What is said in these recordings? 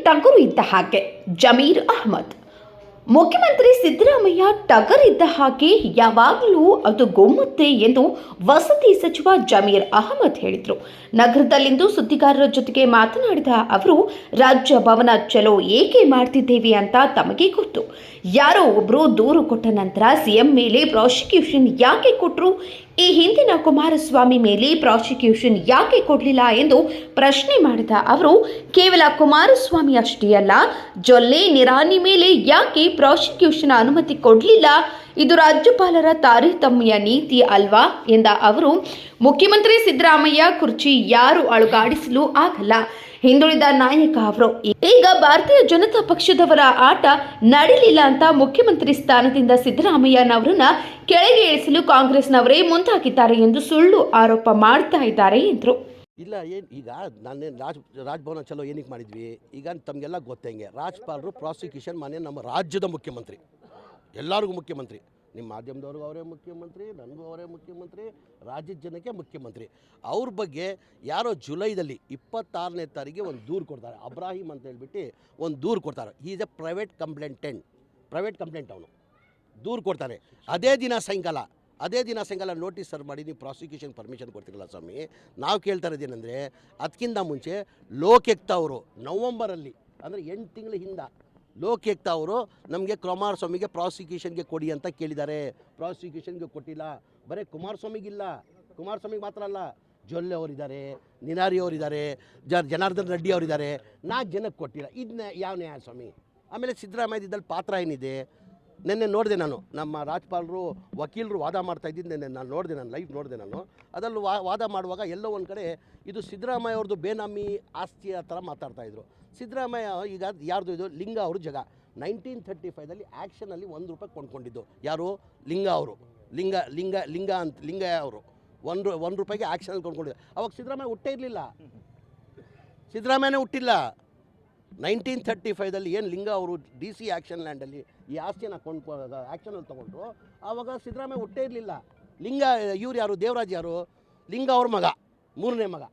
ಟಗರು ಇದ್ದ ಹಾಗೆ. ಜಮೀರ್ ಅಹ್ಮದ್. ಮುಖ್ಯಮಂತ್ರಿ ಸಿದ್ದರಾಮಯ್ಯ ಟಗರ್ ಇದ್ದ ಹಾಗೆ, ಯಾವಾಗಲೂ ಅದು ಗೊಮ್ಮುತ್ತೆ ಎಂದು ವಸತಿ ಸಚಿವ ಜಮೀರ್ ಅಹ್ಮದ್ ಹೇಳಿದರು. ನಗರದಲ್ಲಿಂದು ಸುದ್ದಿಗಾರರ ಜೊತೆಗೆ ಮಾತನಾಡಿದ ಅವರು, ರಾಜ್ಯ ಭವನ ಚಲೋ ಏಕೆ ಮಾಡ್ತಿದ್ದೇವೆ ಅಂತ ತಮಗೆ ಗೊತ್ತು. ಯಾರೋ ಒಬ್ಬರು ದೂರು ಕೊಟ್ಟ ನಂತರ ಸಿಎಂ ಮೇಲೆ ಪ್ರಾಸಿಕ್ಯೂಷನ್ ಯಾಕೆ ಕೊಟ್ಟರು? ಈ ಹಿಂದಿನ ಕುಮಾರಸ್ವಾಮಿ ಮೇಲೆ ಪ್ರಾಸಿಕ್ಯೂಷನ್ ಯಾಕೆ ಕೊಡಲಿಲ್ಲ ಎಂದು ಪ್ರಶ್ನೆ ಮಾಡಿದ ಅವರು, ಕೇವಲ ಕುಮಾರಸ್ವಾಮಿ ಅಷ್ಟೇ ಅಲ್ಲ, ಜೊಲ್ಲೆ ನಿರಾಣಿ ಮೇಲೆ ಯಾಕೆ ಪ್ರಾಸಿಕ್ಯೂಷನ್ ಅನುಮತಿ ಕೊಡಲಿಲ್ಲ? ಇದು ರಾಜ್ಯಪಾಲರ ತಾರತಮ್ಯ ನೀತಿ ಅಲ್ವಾ ಎಂದ ಅವರು, ಮುಖ್ಯಮಂತ್ರಿ ಸಿದ್ದರಾಮಯ್ಯ ಕುರ್ಚಿ ಯಾರು ಅಲುಗಾಡಿಸಲು ಆಗಲ್ಲ, ಹಿಂದುಳಿದ ನಾಯಕ ಅವರು. ಈಗ ಭಾರತೀಯ ಜನತಾ ಪಕ್ಷದವರ ಆಟ ನಡೀಲಿಲ್ಲ ಅಂತ ಮುಖ್ಯಮಂತ್ರಿ ಸ್ಥಾನದಿಂದ ಸಿದ್ದರಾಮಯ್ಯನವರನ್ನ ಕೆಳಗೆ ಇಳಿಸಲು ಕಾಂಗ್ರೆಸ್ನವರೇ ಮುಂದಾಗಿದ್ದಾರೆ ಎಂದು ಸುಳ್ಳು ಆರೋಪ ಮಾಡ್ತಾ ಇದ್ದಾರೆ ಎಂದರು. ಇಲ್ಲ, ಏನು ಈಗ ನಾನೇನು ರಾಜಭವನ ಚಲೋ ಏನಕ್ಕೆ ಮಾಡಿದ್ವಿ? ಈಗ ತಮಗೆಲ್ಲ ಗೊತ್ತಂಗೆ ರಾಜ್ಯಪಾಲರು ಪ್ರಾಸಿಕ್ಯೂಷನ್ ಮನೆ ನಮ್ಮ ರಾಜ್ಯದ ಮುಖ್ಯಮಂತ್ರಿ, ಎಲ್ಲರಿಗೂ ಮುಖ್ಯಮಂತ್ರಿ. ನಿಮ್ಮ ಮಾಧ್ಯಮದವ್ರಿಗೂ ಅವರೇ ಮುಖ್ಯಮಂತ್ರಿ, ನನಗೂ ಅವರೇ ಮುಖ್ಯಮಂತ್ರಿ, ರಾಜ್ಯದ ಜನಕ್ಕೆ ಮುಖ್ಯಮಂತ್ರಿ. ಅವ್ರ ಬಗ್ಗೆ ಯಾರೋ ಜುಲೈದಲ್ಲಿ 26ನೇ ತಾರೀಕಿಗೆ ಒಂದು ದೂರು ಕೊಡ್ತಾರೆ. ಅಬ್ರಾಹಿಂ ಅಂತ ಹೇಳ್ಬಿಟ್ಟು ಒಂದು ದೂರು ಕೊಡ್ತಾರೆ. ಈಸ್ ಎ ಪ್ರೈವೇಟ್ ಕಂಪ್ಲೇಂಟ್ ಅವನು ದೂರು ಕೊಡ್ತಾನೆ. ಅದೇ ದಿನ ಸಾಯಂಕಾಲ ನೋಟಿಸ್ ಸರ್ವ್ ಮಾಡಿ ನೀವು ಪ್ರಾಸಿಕ್ಯೂಷನ್ ಪರ್ಮಿಷನ್ ಕೊಡ್ತಿರಲ್ಲ ಸ್ವಾಮಿ. ನಾವು ಕೇಳ್ತಾ ಇರೋದೇನೆಂದರೆ, ಅದಕ್ಕಿಂತ ಮುಂಚೆ ಲೋಕಾಯುಕ್ತ ಅವರು ನವಂಬರಲ್ಲಿ, ಅಂದರೆ 8 ತಿಂಗಳ ಹಿಂದೆ ಲೋಕಾಯುಕ್ತ ಅವರು ನಮಗೆ ಕುಮಾರಸ್ವಾಮಿಗೆ ಪ್ರಾಸಿಕ್ಯೂಷನ್ಗೆ ಕೊಡಿ ಅಂತ ಕೇಳಿದ್ದಾರೆ. ಪ್ರಾಸಿಕ್ಯೂಷನ್ಗೆ ಕೊಟ್ಟಿಲ್ಲ. ಬರೀ ಕುಮಾರಸ್ವಾಮಿಗಿಲ್ಲ, ಕುಮಾರಸ್ವಾಮಿಗೆ ಮಾತ್ರ ಅಲ್ಲ, ಜೊಲ್ಲೆ ಅವರಿದ್ದಾರೆ, ನಿನಾರಿ ಅವರಿದ್ದಾರೆ, ಜನಾರ್ದನ್ ರೆಡ್ಡಿ ಅವರಿದ್ದಾರೆ, 4 ಜನಕ್ಕೆ ಕೊಟ್ಟಿಲ್ಲ. ಇದನ್ನ ಯಾವ ನ್ಯಾಯ ಸ್ವಾಮಿ? ಆಮೇಲೆ ಸಿದ್ದರಾಮಯ್ಯದಲ್ಲಿ ಪಾತ್ರ ಏನಿದೆ? ನಿನ್ನೆ ನೋಡಿದೆ ನಾನು, ನಮ್ಮ ರಾಜ್ಯಪಾಲರು ವಕೀಲರು ವಾದ ಮಾಡ್ತಾ ಇದ್ದಿದ್ದು ನಿನ್ನೆ ನಾನು ನೋಡಿದೆ, ಲೈವ್ ನೋಡಿದೆ ನಾನು. ಅದರಲ್ಲಿ ವಾದ ಮಾಡುವಾಗ ಎಲ್ಲೋ ಒಂದು ಕಡೆ ಇದು ಸಿದ್ದರಾಮಯ್ಯ ಅವ್ರದ್ದು ಬೇನಾಮಿ ಆಸ್ತಿಯ ಥರ ಮಾತಾಡ್ತಾಯಿದ್ರು. ಸಿದ್ದರಾಮಯ್ಯ ಈಗ ಯಾರ್ದು ಇದು? ಲಿಂಗ ಅವರು ಜಾಗ 1935ದಲ್ಲಿ ಆ್ಯಕ್ಷನಲ್ಲಿ ₹1 ಕೊಂಡ್ಕೊಂಡಿದ್ದು ಯಾರು? ಲಿಂಗ ಅವರು. ಲಿಂಗ ಅವರು ₹1 ಆ್ಯಕ್ಷನಲ್ಲಿ ಕೊಂಡ್ಕೊಂಡಿದ್ದು. ಅವಾಗ ಸಿದ್ದರಾಮಯ್ಯ ಸಿದ್ದರಾಮಯ್ಯನೇ ಹುಟ್ಟಿಲ್ಲ. 1935ದಲ್ಲಿ ಏನು ಲಿಂಗ ಅವರು DC ಆ್ಯಕ್ಷನ್ ಲ್ಯಾಂಡಲ್ಲಿ ಈ ಆಸ್ತಿಯನ್ನು ಆ್ಯಕ್ಷನಲ್ಲಿ ತೊಗೊಂಡ್ರು. ಆವಾಗ ಸಿದ್ದರಾಮಯ್ಯ ಹುಟ್ಟೇ ಇರಲಿಲ್ಲ. ಲಿಂಗ ಇವ್ರು ಯಾರು? ದೇವರಾಜ್ ಯಾರು? ಲಿಂಗ ಅವ್ರ ಮಗ, 3ನೇ ಮಗ.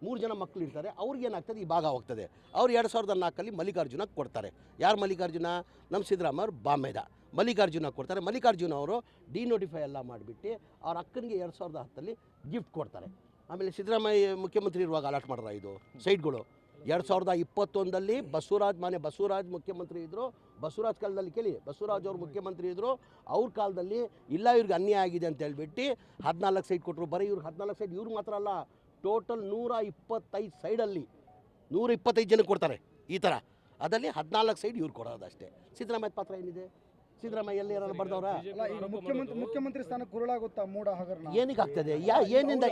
3 ಜನ ಮಕ್ಕಳು ಇರ್ತಾರೆ. ಅವ್ರಿಗೇನಾಗ್ತದೆ, ಈ ಭಾಗ ಹೋಗ್ತದೆ. ಅವ್ರು 2004ರಲ್ಲಿ ಮಲ್ಲಿಕಾರ್ಜುನಕ್ಕೆ ಕೊಡ್ತಾರೆ. ಯಾರು ಮಲ್ಲಿಕಾರ್ಜುನ? ನಮ್ಮ ಸಿದ್ದರಾಮಯ್ಯ ಅವ್ರು ಬಾಮೇದ ಮಲ್ಲಿಕಾರ್ಜುನ ಕೊಡ್ತಾರೆ. ಮಲ್ಲಿಕಾರ್ಜುನ ಅವರು ಡಿನೋಟಿಫೈ ಎಲ್ಲ ಮಾಡಿಬಿಟ್ಟು ಅವ್ರ ಅಕ್ಕನಿಗೆ 2010ರಲ್ಲಿ ಗಿಫ್ಟ್ ಕೊಡ್ತಾರೆ. ಆಮೇಲೆ ಸಿದ್ದರಾಮಯ್ಯ ಮುಖ್ಯಮಂತ್ರಿ ಇರುವಾಗ ಅಲಾಟ್ ಮಾಡ್ರ ಇದು ಸೈಟ್ಗಳು. 2021ರಲ್ಲಿ ಬಸವರಾಜ್ ಮುಖ್ಯಮಂತ್ರಿ ಇದ್ದರು. ಬಸವರಾಜ್ ಕಾಲದಲ್ಲಿ ಕೇಳಿ, ಬಸವರಾಜ್ ಅವರು ಮುಖ್ಯಮಂತ್ರಿ ಇದ್ದರು. ಅವ್ರ ಕಾಲದಲ್ಲಿ ಇಲ್ಲ ಇವ್ರಿಗೆ ಅನ್ಯಾಯ ಆಗಿದೆ ಅಂತ ಹೇಳ್ಬಿಟ್ಟು 14 ಸೈಟ್ ಕೊಟ್ಟರು. ಬರೀ ಇವ್ರಿಗೆ 14 ಸೈಟ್, ಇವ್ರಿಗೆ ಮಾತ್ರ ಅಲ್ಲ, ಟೋಟಲ್ 125 ಸೈಡಲ್ಲಿ 125 ಜನಕ್ಕೆ ಕೊಡ್ತಾರೆ ಈ ಥರ. ಅದರಲ್ಲಿ 14 ಸೈಡ್ ಇವ್ರು ಕೊಡೋದಷ್ಟೇ. ಸಿದ್ದರಾಮಯ್ಯ ಪಾತ್ರ ಏನಿದೆ? ಸಿದ್ದರಾಮಯ್ಯ ಎಲ್ಲಿ ಯಾರು ಬರ್ದವ್ರ? ಮುಖ್ಯಮಂತ್ರಿ ಸ್ಥಾನ ಕುರುಳಾಗುತ್ತಾ? ಮೂಢ ಹಗರಣ ಏನಕ್ಕೆ ಆಗ್ತದೆ? ಏನಿಂದ?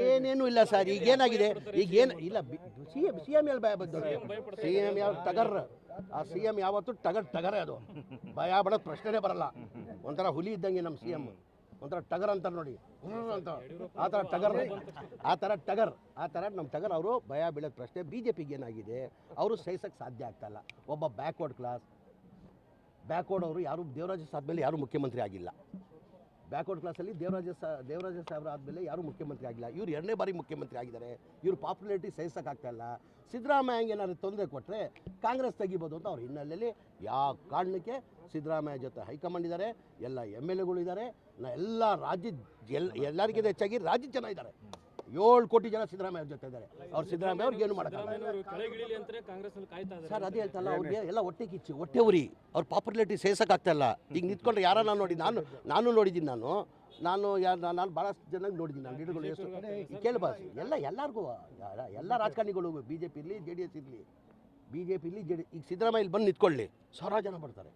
ಏನೇನು ಇಲ್ಲ ಸರ್. ಈಗೇನಾಗಿದೆ? ಈಗೇನು ಇಲ್ಲ. ಸಿ ಎಂ ಎಲ್ಲಿ ಭಯ ಬಂದವ್ರು? CM ಯಾವ ಟಗರ್? ಆ CM ಯಾವತ್ತು ಟಗರೇ. ಅದು ಭಯ ಬಡೋದು ಪ್ರಶ್ನೆನೇ ಬರಲ್ಲ. ಒಂಥರ ಹುಲಿ ಇದ್ದಂಗೆ ನಮ್ಮ CM, ಒಂಥರ ಟಗರ್ ಅಂತಾರೆ ನೋಡಿ ಅಂತ. ಆ ಥರ ನಮ್ಮ ಟಗರ್ ಅವರು ಭಯ ಬೀಳೋದು ಪ್ರಶ್ನೆ. BJPಗೆ ಏನಾಗಿದೆ? ಅವರು ಸಹಿಸೋಕ್ಕೆ ಸಾಧ್ಯ ಆಗ್ತಾಯಿಲ್ಲ. ಒಬ್ಬ ಬ್ಯಾಕ್ವರ್ಡ್ ಅವರು ಯಾರು ದೇವರಾಜ ಆದಮೇಲೆ ಯಾರೂ ಮುಖ್ಯಮಂತ್ರಿ ಆಗಿಲ್ಲ. ಬ್ಯಾಕ್ವರ್ಡ್ ಕ್ಲಾಸಲ್ಲಿ ದೇವರಾಜ ಸಾಹೇಬ್ರ ಆದಮೇಲೆ ಯಾರೂ ಮುಖ್ಯಮಂತ್ರಿ ಆಗಿಲ್ಲ. ಇವ್ರು 2ನೇ ಬಾರಿ ಮುಖ್ಯಮಂತ್ರಿ ಆಗಿದ್ದಾರೆ. ಇವ್ರ ಪಾಪ್ಯುಲಾರಿಟಿ ಸಹಿಸೋಕ್ಕಾಗ್ತಾಯಿಲ್ಲ. ಸಿದ್ದರಾಮಯ್ಯಂಗೆ ಏನಾದ್ರು ತೊಂದರೆ ಕೊಟ್ಟರೆ ಕಾಂಗ್ರೆಸ್ ತೆಗಿಬೋದು ಅಂತ ಅವ್ರ ಹಿನ್ನೆಲೆಯಲ್ಲಿ ಯಾವ ಕಾರಣಕ್ಕೆ ಸಿದ್ದರಾಮಯ್ಯ ಜೊತೆ ಹೈಕಮಾಂಡ್ ಇದ್ದಾರೆ, ಎಲ್ಲ MLAಗಳು ಇದ್ದಾರೆ, ಎಲ್ಲ ಎಲ್ಲರಿಗಿಂತ ಹೆಚ್ಚಾಗಿ ರಾಜ್ಯದ ಜನ ಇದ್ದಾರೆ. 7 ಕೋಟಿ ಜನ ಸಿದ್ದರಾಮಯ್ಯ ಜೊತೆ ಇದ್ದಾರೆ. ಅವ್ರು ಸಿದ್ದರಾಮಯ್ಯ ಅವ್ರಿಗೆ ಏನು ಮಾಡೋಕ್ಕಾಗಲ್ಲ ಸರ್. ಅದೇ ಹೇಳ್ತಲ್ಲ, ಅವ್ರಿಗೆ ಎಲ್ಲ ಹೊಟ್ಟೆ ಕಿಚ್ಚು, ಹೊಟ್ಟೆ ಉರಿ. ಅವ್ರ ಪಾಪ್ಯುಲಾರಿಟಿ ಸೇರ್ಸೋಕ್ಕಾಗ್ತಾಯಿಲ್ಲ. ಈಗ ನಿಂತ್ಕೊಂಡ್ರೆ ಯಾರನ್ನ ನೋಡಿ, ನಾನು ನೋಡಿದ್ದೀನಿ. ನಾನು ಭಾಳಷ್ಟು ಜನಕ್ಕೆ ನೋಡಿದ್ದೀನಿ. ನಾನು ಲೀಡರ್ಗಳು ಎಷ್ಟು ಕೇಳಬಾರ್ದು. ಎಲ್ಲರಿಗೂ ಎಲ್ಲ ರಾಜಕಾರಣಿಗಳು, BJP ಇರಲಿ, JDS ಇರಲಿ, ಈಗ ಸಿದ್ದರಾಮಯ್ಯ ಇಲ್ಲಿ ಬಂದು ನಿಂತ್ಕೊಳ್ಳಿ, 1000 ಜನ ಬರ್ತಾರೆ.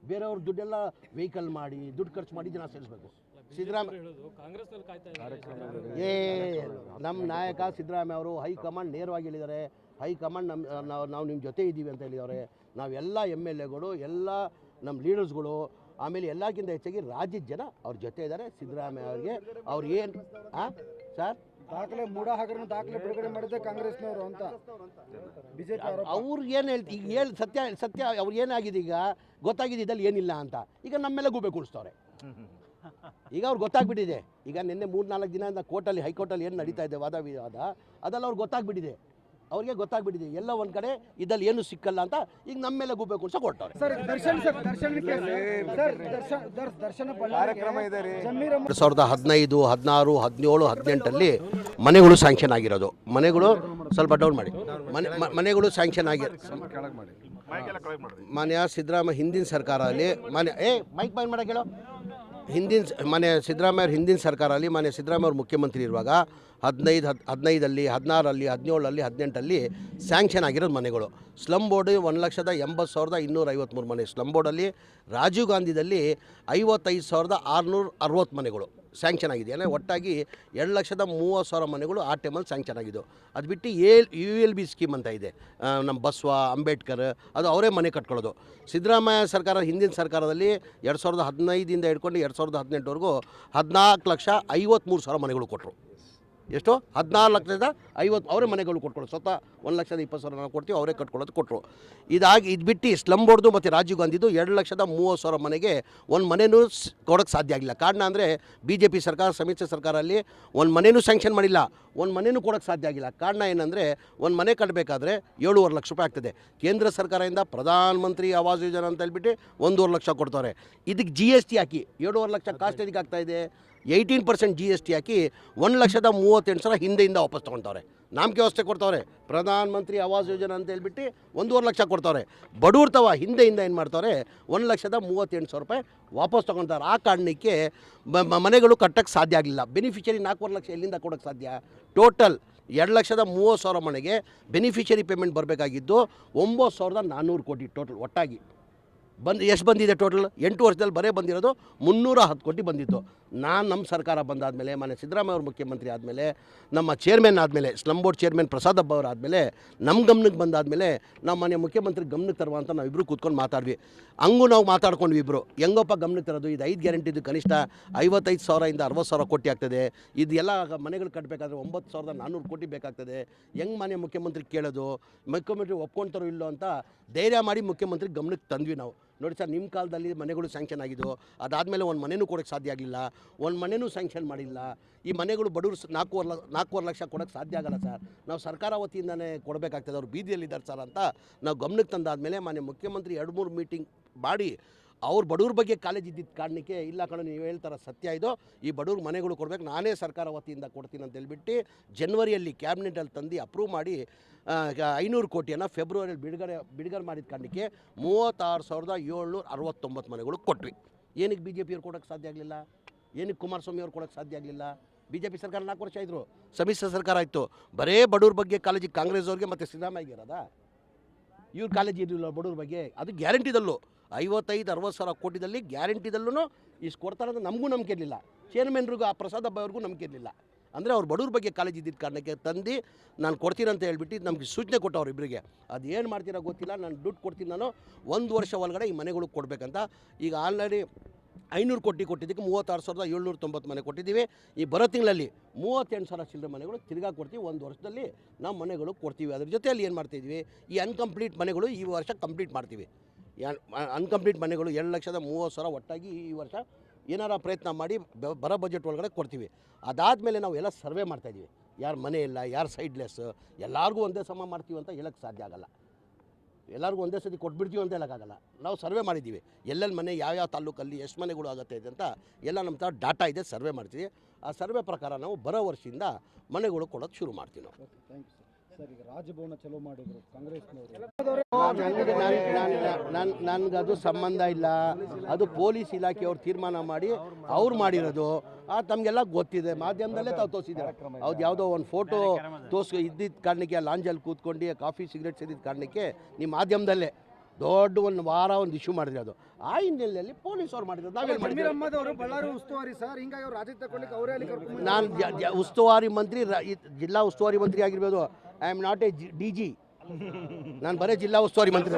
ಬೇರೆಯವ್ರ ದುಡ್ಡೆಲ್ಲ ವೆಹಿಕಲ್ ಮಾಡಿ, ದುಡ್ಡು ಖರ್ಚು ಮಾಡಿ ಜನ ಸೇರಿಸ್ಬೇಕು. ಸಿದ್ದರಾಮಯ್ಯ ನಮ್ಮ ನಾಯಕ ಸಿದ್ದರಾಮಯ್ಯ ಅವರು ಹೈಕಮಾಂಡ್ ನೇರವಾಗಿ ಹೇಳಿದ್ದಾರೆ. ಹೈಕಮಾಂಡ್ ನಾವು ನಿಮ್ಮ ಜೊತೆ ಇದ್ದೀವಿ ಅಂತ ಹೇಳಿದ್ದಾರೆ. ನಾವೆಲ್ಲ MLAಗಳು, ಎಲ್ಲ ನಮ್ಮ ಲೀಡರ್ಸ್ಗಳು, ಆಮೇಲೆ ಎಲ್ಲಕ್ಕಿಂತ ಹೆಚ್ಚಾಗಿ ರಾಜ್ಯದ ಜನ ಅವ್ರ ಜೊತೆ ಇದ್ದಾರೆ. ಸಿದ್ದರಾಮಯ್ಯ ಅವ್ರಿಗೆ ಅವ್ರು ಏನು ಸರ್ ದಾಖಲೆ ಮೂಢ ಹಗರಣ ದಾಖಲೆ ಬಿಡುಗಡೆ ಮಾಡಿದ್ದೆ ಕಾಂಗ್ರೆಸ್ನವರು ಅಂತ BJP ಅವ್ರು ಏನು ಹೇಳ್ತಿ? ಈಗ ಸತ್ಯ ಅವ್ರು ಏನಾಗಿದೆ? ಈಗ ಗೊತ್ತಾಗಿದೆ ಇದಲ್ಲಿ ಏನಿಲ್ಲ ಅಂತ. ಈಗ ನಮ್ಮೆಲ್ಲ ಗೂಬೆ ಕೂಡಿಸ್ತವ್ರೆ. ಈಗ ಅವ್ರಿಗೆ ಗೊತ್ತಾಗ್ಬಿಟ್ಟಿದೆ. ಈಗ ನಿನ್ನೆ 3-4 ದಿನದಿಂದ ಕೋರ್ಟಲ್ಲಿ, ಹೈಕೋರ್ಟಲ್ಲಿ ಏನು ನಡೀತಾ ಇದೆ ವಾದ ವಿವಾದ, ಅದೆಲ್ಲ ಅವ್ರಿಗೆ ಗೊತ್ತಾಗ್ಬಿಟ್ಟಿದೆ. ಅವ್ರಿಗೆ ಗೊತ್ತಾಗ್ಬಿಟ್ಟಿದೆ ಎಲ್ಲ ಒಂದು ಕಡೆ ಇದ್ದಲ್ಲಿ ಏನು ಸಿಕ್ಕಲ್ಲ ಅಂತ ಈಗ ನಮ್ಮ ಮೇಲೆ ಗುಬ್ಬೆ ಕುಡ್ಸ ಕೊಟ್ಟವ್ರೆ. ಸರ್ ದರ್ಶನ ಕಾರ್ಯಕ್ರಮ ಇದೆ ರೀ. 2015, 16, 17, 18 ಮನೆಗಳು ಸ್ಯಾಂಕ್ಷನ್ ಆಗಿರೋದು. ಮನೆಗಳು ಸ್ವಲ್ಪ ಡೌನ್ ಮಾಡಿ. ಮನೆಗಳು ಸ್ಯಾಂಕ್ಷನ್ ಮಾನ್ಯ ಸಿದ್ದರಾಮಯ್ಯ ಹಿಂದಿನ ಸರ್ಕಾರದಲ್ಲಿ ಮೈಕ್ ಬಾಯ್ ಮಾಡಕ್ಕೆ ಹೇಳೋ ಮಾನ್ಯ ಸಿದ್ದರಾಮಯ್ಯ ಹಿಂದಿನ ಸರ್ಕಾರದಲ್ಲಿ ಮಾನ್ಯ ಸಿದ್ದರಾಮಯ್ಯ ಅವರು ಮುಖ್ಯಮಂತ್ರಿ ಇರುವಾಗ 15, 16, 17, 17, 18 ಸ್ಯಾಂಕ್ಷನ್ ಆಗಿರೋದು ಮನೆಗಳು. ಸ್ಲಮ್ ಬೋರ್ಡ್ 1,80,253 ಮನೆ ಸ್ಲಮ್ ಬೋರ್ಡಲ್ಲಿ. ರಾಜೀವ್ ಗಾಂಧಿದಲ್ಲಿ 55,660 ಮನೆಗಳು ಸ್ಯಾಂಕ್ಷನ್ ಆಗಿದೆ. ಅಂದರೆ ಒಟ್ಟಾಗಿ 2,30,000 ಮನೆಗಳು ಆ ಟೈಮಲ್ಲಿ ಸ್ಯಾಂಕ್ಷನ್ ಆಗಿದ್ದು. ಅದು ಬಿಟ್ಟು ULB ಸ್ಕೀಮ್ ಅಂತ ಇದೆ, ನಮ್ಮ ಬಸವ ಅಂಬೇಡ್ಕರ್, ಅದು ಅವರೇ ಮನೆ ಕಟ್ಕೊಳ್ಳೋದು. ಸಿದ್ದರಾಮಯ್ಯ ಸರ್ಕಾರ ಹಿಂದಿನ ಸರ್ಕಾರದಲ್ಲಿ 2015 ಹಿಡ್ಕೊಂಡು 2018ವರೆಗೂ 14,53,000 ಮನೆಗಳು ಕೊಟ್ಟರು. ಎಷ್ಟು? 14,50,000 ಅವರೇ ಮನೆಗಳು ಕೊಟ್ಕೊಳ್ಳೋದು. ಸ್ವತಃ 1,20,000 ನಾವು ಕೊಡ್ತೀವಿ, ಅವರೇ ಕಟ್ಕೊಳ್ಳೋದು ಕೊಟ್ಟರು. ಇದು ಬಿಟ್ಟು ಸ್ಲಮ್ ಬೋರ್ಡ್ದು ಮತ್ತು ರಾಜೀವ್ ಗಾಂಧಿದು 2,30,000 ಮನೆಗೆ ಒಂದು ಮನೆಯೂ ಕೊಡೋಕ್ಕೆ ಸಾಧ್ಯ ಆಗಿಲ್ಲ. ಕಾರಣ ಅಂದರೆ BJP ಸರ್ಕಾರ, ಸಮ್ಮಿಶ್ರ ಸರ್ಕಾರದಲ್ಲಿ ಒಂದು ಮನೆಯೂ ಸ್ಯಾಂಕ್ಷನ್ ಮಾಡಿಲ್ಲ, ಒಂದು ಮನೆಯೂ ಕೊಡೋಕ್ಕೆ ಸಾಧ್ಯ ಆಗಿಲ್ಲ. ಕಾರಣ ಏನಂದರೆ ಒಂದು ಮನೆ ಕಟ್ಟಬೇಕಾದ್ರೆ 7.5 ಲಕ್ಷ ರೂಪಾಯಿ ಆಗ್ತದೆ. ಕೇಂದ್ರ ಸರ್ಕಾರದಿಂದ ಪ್ರಧಾನ ಮಂತ್ರಿ ಆವಾಸ್ ಯೋಜನೆ ಅಂತ ಹೇಳ್ಬಿಟ್ಟು 1.5 ಲಕ್ಷ ಕೊಡ್ತಾರೆ. ಇದಕ್ಕೆ GST ಹಾಕಿ 7.5 ಲಕ್ಷ ಕಾಸ್ಟ್ ಎದಕ್ಕೆ ಆಗ್ತಾಯಿದೆ? 18% GST ಹಾಕಿ 1,38,000 ಹಿಂದೆಯಿಂದ ವಾಪಸ್ ತೊಗೊಳ್ತವ್ರೆ. ನಾಮಕೆ ವ್ಯವಸ್ಥೆ ಕೊಡ್ತವ್ರೆ. ಪ್ರಧಾನ ಮಂತ್ರಿ ಆವಾಸ್ ಯೋಜನೆ ಅಂತ ಹೇಳ್ಬಿಟ್ಟು 1.5 ಲಕ್ಷ ಕೊಡ್ತವ್ರೆ. ಬಡವ್ರ ಹಿಂದೆಯಿಂದ ಏನು ಮಾಡ್ತವ್ರೆ? 1,38,000 ರೂಪಾಯಿ ವಾಪಸ್ ತೊಗೊಳ್ತಾರೆ. ಆ ಕಾರಣಕ್ಕೆ ಮನೆಗಳು ಕಟ್ಟಕ್ಕೆ ಸಾಧ್ಯ ಆಗಲಿಲ್ಲ. ಬೆನಿಫಿಷರಿ 4.5 ಲಕ್ಷ ಎಲ್ಲಿಂದ ಕೊಡೋಕ್ಕೆ ಸಾಧ್ಯ? ಟೋಟಲ್ 2,30,000 ಮನೆಗೆ ಬೆನಿಫಿಷರಿ ಪೇಮೆಂಟ್ ಬರಬೇಕಾಗಿದ್ದು 9,400 ಕೋಟಿ ಟೋಟಲ್ ಒಟ್ಟಾಗಿ ಎಷ್ಟು ಬಂದಿದೆ? ಟೋಟಲ್ 8 ವರ್ಷದಲ್ಲಿ ಬರೇ ಬಂದಿರೋದು 310 ಕೋಟಿ ಬಂದಿತ್ತು. ನಮ್ಮ ಸರ್ಕಾರ ಬಂದಾದಮೇಲೆ, ಮಾನ್ಯ ಸಿದ್ದರಾಮಯ್ಯ ಅವರು ಮುಖ್ಯಮಂತ್ರಿ ಆದಮೇಲೆ, ನಮ್ಮ ಚೇರ್ಮನ್ ಆದಮೇಲೆ, ಸ್ಲಮ್ ಬೋರ್ಡ್ ಚೇರ್ಮನ್ ಪ್ರಸಾದ್ ಹಬ್ಬ ಅವರು ಆದಮೇಲೆ, ನಮ್ಮ ಗಮನಕ್ಕೆ ಬಂದಾದಮೇಲೆ ನಮ್ಮ ಮಾನ್ಯ ಮುಖ್ಯಮಂತ್ರಿ ಗಮನಕ್ಕೆ ತರುವ ಅಂತ ನಾವಿಬ್ಬರು ಕೂತ್ಕೊಂಡು ಮಾತಾಡ್ವಿ. ಹಂಗೂ ನಾವು ಮಾತಾಡ್ಕೊಂಡ್ವಿ ಇಬ್ಬರು. ಹೆಂಗಪ್ಪ ಗಮನಕ್ಕೆ ತರೋದು? ಇದು 5 ಗ್ಯಾರಂಟಿದು ಕನಿಷ್ಠ 55,000 ಇಂದ 60,000 ಕೋಟಿ ಆಗ್ತದೆ. ಇದೆಲ್ಲ ಮನೆಗಳು ಕಟ್ಟಬೇಕಾದ್ರೆ 9,400 ಕೋಟಿ ಬೇಕಾಗ್ತದೆ. ಹೆಂಗೆ ಮಾನ್ಯ ಮುಖ್ಯಮಂತ್ರಿ ಕೇಳೋದು? ಮುಖ್ಯಮಂತ್ರಿ ಒಪ್ಕೊಳ್ತಾರೋ ಇಲ್ಲೋ ಅಂತ ಧೈರ್ಯ ಮಾಡಿ ಮುಖ್ಯಮಂತ್ರಿ ಗಮನಕ್ಕೆ ತಂದ್ವಿ ನಾವು. ನೋಡಿ ಸರ್, ನಿಮ್ಮ ಕಾಲದಲ್ಲಿ ಮನೆಗಳು ಸ್ಯಾಂಕ್ಷನ್ ಆಗಿದ್ದು, ಅದಾದಮೇಲೆ ಒಂದು ಮನೆಯೂ ಕೊಡೋಕ್ಕೆ ಸಾಧ್ಯ ಆಗಲಿಲ್ಲ, ಒಂದು ಮನೆಯೂ ಸ್ಯಾಂಕ್ಷನ್ ಮಾಡಿಲ್ಲ. ಈ ಮನೆಗಳು ಬಡವರು 4.5 ಲಕ್ಷ ಕೊಡೋಕ್ಕೆ ಸಾಧ್ಯ ಆಗಲ್ಲ ಸರ್. ನಾವು ಸರ್ಕಾರ ವತಿಯಿಂದನೇ ಕೊಡಬೇಕಾಗ್ತದೆ. ಅವ್ರು ಬೀದಿಯಲ್ಲಿದ್ದಾರೆ ಸರ್ ಅಂತ ನಾವು ಗಮನಕ್ಕೆ ತಂದಾದಮೇಲೆ ಮಾನ್ಯ ಮುಖ್ಯಮಂತ್ರಿ 2-3 ಮೀಟಿಂಗ್ ಮಾಡಿ ಅವ್ರು ಬಡವ್ರ ಬಗ್ಗೆ ಕಾಲೇಜ್ ಇದ್ದಿದ್ದ ಕಾರಣಕ್ಕೆ, ಇಲ್ಲ ಕಣ ನೀವು ಹೇಳ್ತಾರ ಸತ್ಯ ಇದು, ಈ ಬಡವ್ರ ಮನೆಗಳು ಕೊಡಬೇಕು, ನಾನೇ ಸರ್ಕಾರ ವತಿಯಿಂದ ಕೊಡ್ತೀನಿ ಅಂತ ಹೇಳ್ಬಿಟ್ಟು ಜನವರಿಯಲ್ಲಿ ಕ್ಯಾಬಿನೆಟಲ್ಲಿ ತಂದು ಅಪ್ರೂವ್ ಮಾಡಿ 500 ಕೋಟಿಯನ್ನು ಫೆಬ್ರವರಿಯಲ್ಲಿ ಬಿಡುಗಡೆ ಮಾಡಿದ ಕಾರಣಕ್ಕೆ 36,769 ಮನೆಗಳು ಕೊಟ್ವಿ. ಏನಕ್ಕೆ BJP ಅವ್ರು ಕೊಡೋಕ್ಕೆ ಸಾಧ್ಯ ಆಗಲಿಲ್ಲ? ಏನಕ್ಕೆ ಕುಮಾರಸ್ವಾಮಿ ಅವ್ರು ಕೊಡೋಕ್ಕೆ ಸಾಧ್ಯ ಆಗಲಿಲ್ಲ? BJP ಸರ್ಕಾರ 4 ವರ್ಷ ಇದ್ದರು, ಸಮ್ಮಿಶ್ರ ಸರ್ಕಾರ ಆಯಿತು. ಬರೇ ಬಡವ್ರ ಬಗ್ಗೆ ಕಾಲೇಜಿಗೆ ಕಾಂಗ್ರೆಸ್ ಅವ್ರಿಗೆ ಮತ್ತು ಸಿದ್ದರಾಮಯ್ಯಗೆ ಇರೋದಾ? ಇವ್ರು ಕಾಲೇಜ್ ಇರಲಿಲ್ಲ ಬಡವ್ರ ಬಗ್ಗೆ. ಅದು ಗ್ಯಾರಂಟಿದಲ್ಲೂ 55-60,000 ಕೋಟಿದಲ್ಲಿ ಗ್ಯಾರಂಟಿದಲ್ಲೂ ಇಷ್ಟು ಕೊಡ್ತಾರೆ ಅಂತ ನಮಗೂ ನಂಬಿಕೆ ಇರಲಿಲ್ಲ. ಚೇರ್ಮನ್ರಿಗೂ ಆ ಪ್ರಸಾದ್ ಹಬ್ಬ ಅವ್ರಿಗೂ ನಂಬಿಕೆ ಇರಲಿಲ್ಲ. ಅಂದರೆ ಅವ್ರು ಬಡವ್ರ ಬಗ್ಗೆ ಕಾಲೇಜ್ ಇದ್ದಿದ್ದ ಕಾರಣಕ್ಕೆ ತಂದು ನಾನು ಕೊಡ್ತೀನಿ ಅಂತ ಹೇಳ್ಬಿಟ್ಟು ನಮಗೆ ಸೂಚನೆ ಕೊಟ್ಟವ್ರು ಇಬ್ಬರಿಗೆ. ಅದು ಏನು ಮಾಡ್ತೀರೋ ಗೊತ್ತಿಲ್ಲ, ನಾನು ದುಡ್ಡು ಕೊಡ್ತೀನಿ, ನಾನು 1 ವರ್ಷ ಒಳಗಡೆ ಈ ಮನೆಗಳು ಕೊಡಬೇಕಂತ. ಈಗ ಆಲ್ರೆಡಿ 500 ಕೋಟಿ ಕೊಟ್ಟಿದ್ದಕ್ಕೆ 36,790 ಮನೆ ಕೊಟ್ಟಿದ್ದೀವಿ. ಈ ಬರೋ ತಿಂಗಳಲ್ಲಿ 38,000 ಚಿಲ್ಲರೆ ಮನೆಗಳು ತಿರ್ಗಾ ಕೊಡ್ತೀವಿ. 1 ವರ್ಷದಲ್ಲಿ ನಾವು ಮನೆಗಳು ಕೊಡ್ತೀವಿ. ಅದ್ರ ಜೊತೆಯಲ್ಲಿ ಏನು ಮಾಡ್ತಾಯಿದ್ವಿ, ಈ ಅನ್ಕಂಪ್ಲೀಟ್ ಮನೆಗಳು ಈ ವರ್ಷ ಕಂಪ್ಲೀಟ್ ಮಾಡ್ತೀವಿ. ಅನ್ಕಂಪ್ಲೀಟ್ ಮನೆಗಳು 2,30,000 ಒಟ್ಟಾಗಿ ಈ ವರ್ಷ ಏನಾರ ಪ್ರಯತ್ನ ಮಾಡಿ ಬರೋ ಬಜೆಟ್ ಒಳಗಡೆ ಕೊಡ್ತೀವಿ. ಅದಾದಮೇಲೆ ನಾವು ಎಲ್ಲ ಸರ್ವೆ ಮಾಡ್ತಾಯಿದ್ವಿ. ಯಾರು ಮನೆ ಇಲ್ಲ, ಯಾರು ಸೈಡ್ಲೆಸ್, ಎಲ್ಲರಿಗೂ ಒಂದೇ ಸಮ ಮಾಡ್ತೀವಿ ಅಂತ ಹೇಳೋಕ್ಕೆ ಸಾಧ್ಯ ಆಗಲ್ಲ. ಎಲ್ಲರಿಗೂ ಒಂದೇ ಸತಿ ಕೊಟ್ಬಿಡ್ತೀವಿ ಅಂತ ಹೇಳೋಕ್ಕಾಗಲ್ಲ. ನಾವು ಸರ್ವೆ ಮಾಡಿದ್ದೀವಿ, ಎಲ್ಲೆಲ್ಲಿ ಮನೆ ಯಾವ್ಯಾವ ತಾಲೂಕಲ್ಲಿ ಎಷ್ಟು ಮನೆಗಳು ಆಗುತ್ತೆ ಅಂತ ಎಲ್ಲ ನಮ್ಮ ಥರ ಡಾಟಾ ಇದೆ, ಸರ್ವೆ ಮಾಡ್ತೀವಿ. ಆ ಸರ್ವೆ ಪ್ರಕಾರ ನಾವು ಬರೋ ವರ್ಷದಿಂದ ಮನೆಗಳು ಕೊಡೋದು ಶುರು ಮಾಡ್ತೀವಿ ನಾವು. Thank you sir. ಈಗ ರಾಜಭವನ ಚಲೋ ಮಾಡಿದ್ರು ಕಾಂಗ್ರೆಸ್ನವರು. ನನಗದು ಸಂಬಂಧ ಇಲ್ಲ. ಅದು ಪೊಲೀಸ್ ಇಲಾಖೆಯವ್ರು ತೀರ್ಮಾನ ಮಾಡಿ ಅವ್ರು ಮಾಡಿರೋದು. ತಮಗೆಲ್ಲ ಗೊತ್ತಿದೆ, ಮಾಧ್ಯಮದಲ್ಲೇ ತಾವು ತೋರಿಸಿದ್ದಾರೆ. ಹೌದು, ಯಾವುದೋ ಒಂದು ಫೋಟೋ ಇದ್ದಿದ್ದ ಕಾರಣಕ್ಕೆ ಲಾಂಜಲ್ಲಿ ಕೂತ್ಕೊಂಡು ಕಾಫಿ ಸಿಗರೇಟ್ಸ್ ಇದ್ದಿದ್ದ ಕಾರಣಕ್ಕೆ ನಿಮ್ಮ ಮಾಧ್ಯಮದಲ್ಲೇ ದೊಡ್ಡ ಒಂದು ವಾರ ಒಂದು ಇಶ್ಯೂ ಮಾಡಿದ್ರೆ ಅದು ಆ ಹಿನ್ನೆಲೆಯಲ್ಲಿ ಪೊಲೀಸ್ ಅವ್ರು ಮಾಡಿದ್ರು. ನಾವೇನು ಮಾಡಿದ್ರು? ಬಳ್ಳಾರಿ ಉಸ್ತುವಾರಿ ಸರ್, ಹಿಂಗಾಗಿ ಅವ್ರು ರಾಜ್ಯಕ್ಕೆ ತಗೊಳ್ಳಿಕ್ಕೆ ಅವರೇ ಅಲ್ಲಿ ಕರ್ಕೊಂಡು ನಾನು ಉಸ್ತುವಾರಿ ಮಂತ್ರಿ, ಜಿಲ್ಲಾ ಉಸ್ತುವಾರಿ ಮಂತ್ರಿ ಆಗಿರ್ಬೋದು. I am not A DG. ನಾನು ಬರೀ ಜಿಲ್ಲಾ ಉಸ್ತುವಾರಿ ಮಂತ್ರಿ.